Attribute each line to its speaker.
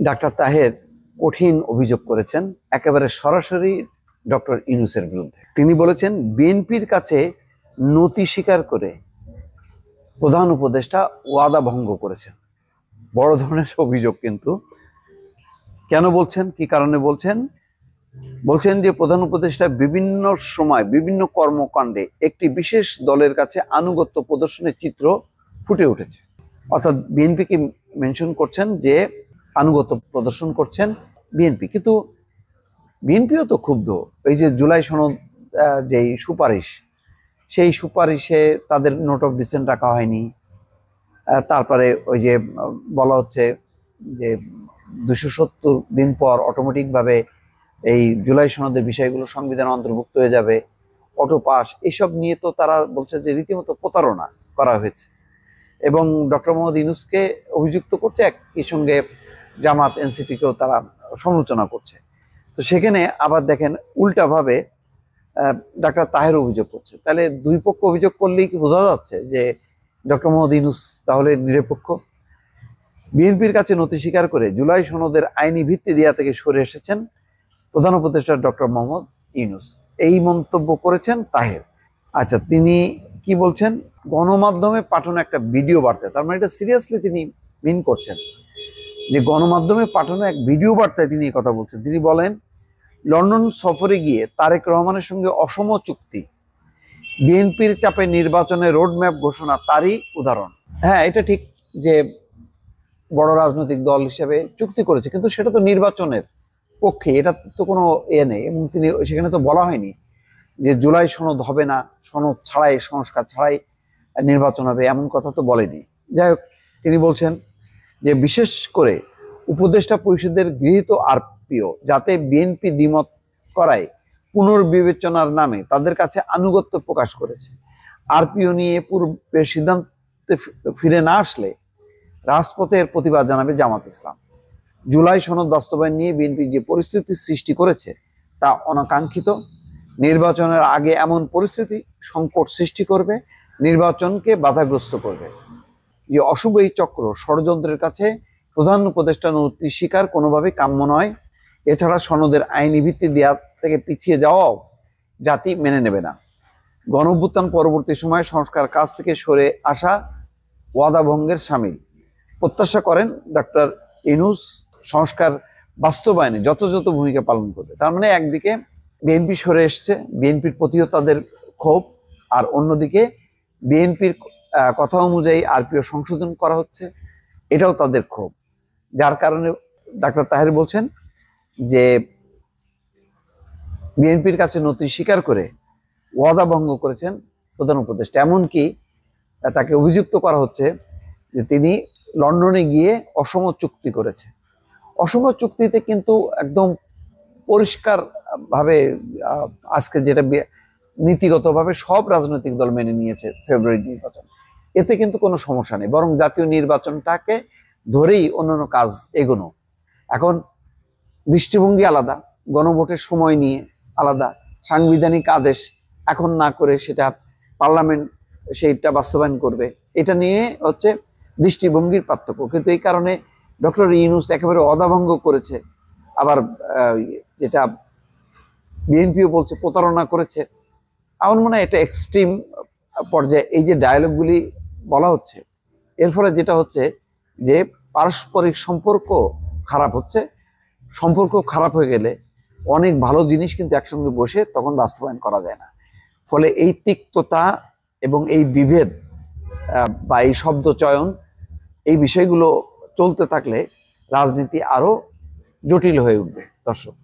Speaker 1: Doctor Taher কঠিন অভিযোগ করেছেন একেবারে সরাসরি ডক্টর ইউনূসের বিরুদ্ধে। তিনি বলেছেন বিএনপির কাছে নতি স্বীকার করে প্রধান উপদেষ্টা ওয়াদা ভঙ্গ করেছেন। বড় ধরনের অভিযোগ কিন্তু। কেন বলছেন, কি কারণে বলছেন? বলছেন যে প্রধান উপদেষ্টা বিভিন্ন সময় বিভিন্ন কর্মকাণ্ডে একটি বিশেষ দলের কাছে আনুগত্য প্রদর্শনের চিত্র ফুটে উঠেছে। অর্থাৎ বিএনপিকে মেনশন করছেন যে আনুগত্য প্রদর্শন করছেন বিএনপি। কিন্তু বিএনপিও তো ক্ষুব্ধ। এই যে জুলাই সনদ যেই সুপারিশ, সেই সুপারিশে তাদের নোট অফ ডিসেন্ট রাখা হয়নি। তারপরে ওই যে বলা হচ্ছে যে 270 দিন পর অটোমেটিকভাবে এই জুলাই সনদের বিষয়গুলো সংবিধানে অন্তর্ভুক্ত হয়ে যাবে, অটো পাস। এইসব নিয়ে তো তারা বলছে যে রীতিমতো প্রতারণা করা হয়েছে এবং ডক্টর মোহাম্মদ ইউনূসকে অভিযুক্ত করছে, একই সঙ্গে জামাত এনসিপিকেও তারা সমালোচনা করছে। তো সেখানে আবার দেখেন উল্টাভাবে ডাক্তার তাহের অভিযোগ করছে। তাহলে দুই পক্ষ অভিযোগ করলেই কি বোঝা যাচ্ছে যে ডক্টর মোহাম্মদ ইউনূস তাহলে নিরপেক্ষ? বিএনপির কাছে নতি স্বীকার করে জুলাই সনদের আইনি ভিত্তি দেওয়া থেকে সরে এসেছেন প্রধান উপদেষ্টা ডক্টর মোহাম্মদ ইউনূস। এই মন্তব্য করেছেন তাহের। আচ্ছা, তিনি কি বলছেন? গণমাধ্যমে পাঠানো একটা ভিডিও বার্তা, তার মানে এটা সিরিয়াসলি তিনি মিন করছেন যে গণমাধ্যমে পাঠানো এক ভিডিও বার্তায় তিনি এই কথা বলছেন। তিনি বলেন, লন্ডন সফরে গিয়ে তারেক রহমানের সঙ্গে অসম চুক্তি, বিএনপির চাপে নির্বাচনের রোডম্যাপ ঘোষণা তারই উদাহরণ। হ্যাঁ, এটা ঠিক যে বড় রাজনৈতিক দল হিসেবে চুক্তি করেছে, কিন্তু সেটা তো নির্বাচনের পক্ষে, এটা তো কোনো নেই। এবং তিনি সেখানে তো বলা হয়নি যে জুলাই সনদ হবে না, সনদ ছাড়াই, সংস্কার ছাড়াই নির্বাচন হবে, এমন কথা তো বলেনি। যাই হোক, তিনি বলছেন যে বিশেষ করে উপদেষ্টা পরিষদের গৃহীত আরপিও যাতে বিএনপি দ্বিমত করায় পুনর্বিবেচনার নামে তাদের কাছে আনুগত্য প্রকাশ করেছে। আরপিও নিয়ে পূর্বের সিদ্ধান্তে ফিরে না আসলে রাজপথের প্রতিবাদ জানাবে জামাত ইসলাম। জুলাই সনদ বাস্তবায়ন নিয়ে বিএনপি যে পরিস্থিতি সৃষ্টি করেছে তা অনাকাঙ্ক্ষিত। নির্বাচনের আগে এমন পরিস্থিতি সংকট সৃষ্টি করবে, নির্বাচনকে বাধাগ্রস্ত করবে। যে অশুভ এই চক্র ষড়যন্ত্রের কাছে প্রধান উপদেষ্টা নতি স্বীকার কোনোভাবেই কাম্য নয়। এছাড়া সনদের আইনি ভিত্তি দেওয়া থেকে পিছিয়ে যাওয়াও জাতি মেনে নেবে না। গণঅভ্যুত্থান পরবর্তী সময়ে সংস্কার কাজ থেকে সরে আসা ওয়াদা ভঙ্গের শামিল। প্রত্যাশা করেন ডক্টর ইউনূস সংস্কার বাস্তবায়নে যথাযথ ভূমিকা পালন করবে। তার মানে একদিকে বিএনপি সরে এসছে, বিএনপির প্রতিও তাদের ক্ষোভ, আর অন্যদিকে বিএনপির কথা অনুযায়ী আরপিও সংশোধন করা হচ্ছে, এটাও তাদের ক্ষোভ। যার কারণে ডাক্তার তাহের বলছেন যে বিএনপির কাছে নতি স্বীকার করে ওয়াদা ভঙ্গ করেছেন প্রধান উপদেষ্টা। এমনকি তাকে অভিযুক্ত করা হচ্ছে যে তিনি লন্ডনে গিয়ে অসম চুক্তি করেছে। অসম চুক্তিতে কিন্তু একদম পরিষ্কার ভাবে আজকে যেটা নীতিগতভাবে সব রাজনৈতিক দল মেনে নিয়েছে ফেব্রুয়ারি নির্বাচন, এতে কিন্তু কোনো সমস্যা নেই, বরং জাতীয় নির্বাচনটাকে ধরেই অন্যান্য কাজ এগোনো। এখন দৃষ্টিভঙ্গি আলাদা, গণভোটের সময় নিয়ে আলাদা, সাংবিধানিক আদেশ এখন না করে সেটা পার্লামেন্ট সেইটা বাস্তবায়ন করবে, এটা নিয়ে হচ্ছে দৃষ্টিভঙ্গির পার্থক্য। কিন্তু এই কারণে ডক্টর ইউনূস একেবারে অদাভঙ্গ করেছে, আবার যেটা বিএনপিও বলছে প্রতারণা করেছে। আমার মনে হয় এটা এক্সট্রিম পর্যায়ে এই যে ডায়ালগগুলি বলা হচ্ছে, এর ফলে যেটা হচ্ছে যে পারস্পরিক সম্পর্ক খারাপ হচ্ছে। সম্পর্ক খারাপ হয়ে গেলে অনেক ভালো জিনিস কিন্তু একসঙ্গে বসে তখন বাস্তবায়ন করা যায় না। ফলে এই তিক্ততা এবং এই বিভেদ বা এই শব্দ চয়ন, এই বিষয়গুলো চলতে থাকলে রাজনীতি আরো জটিল হয়ে উঠবে। দর্শক।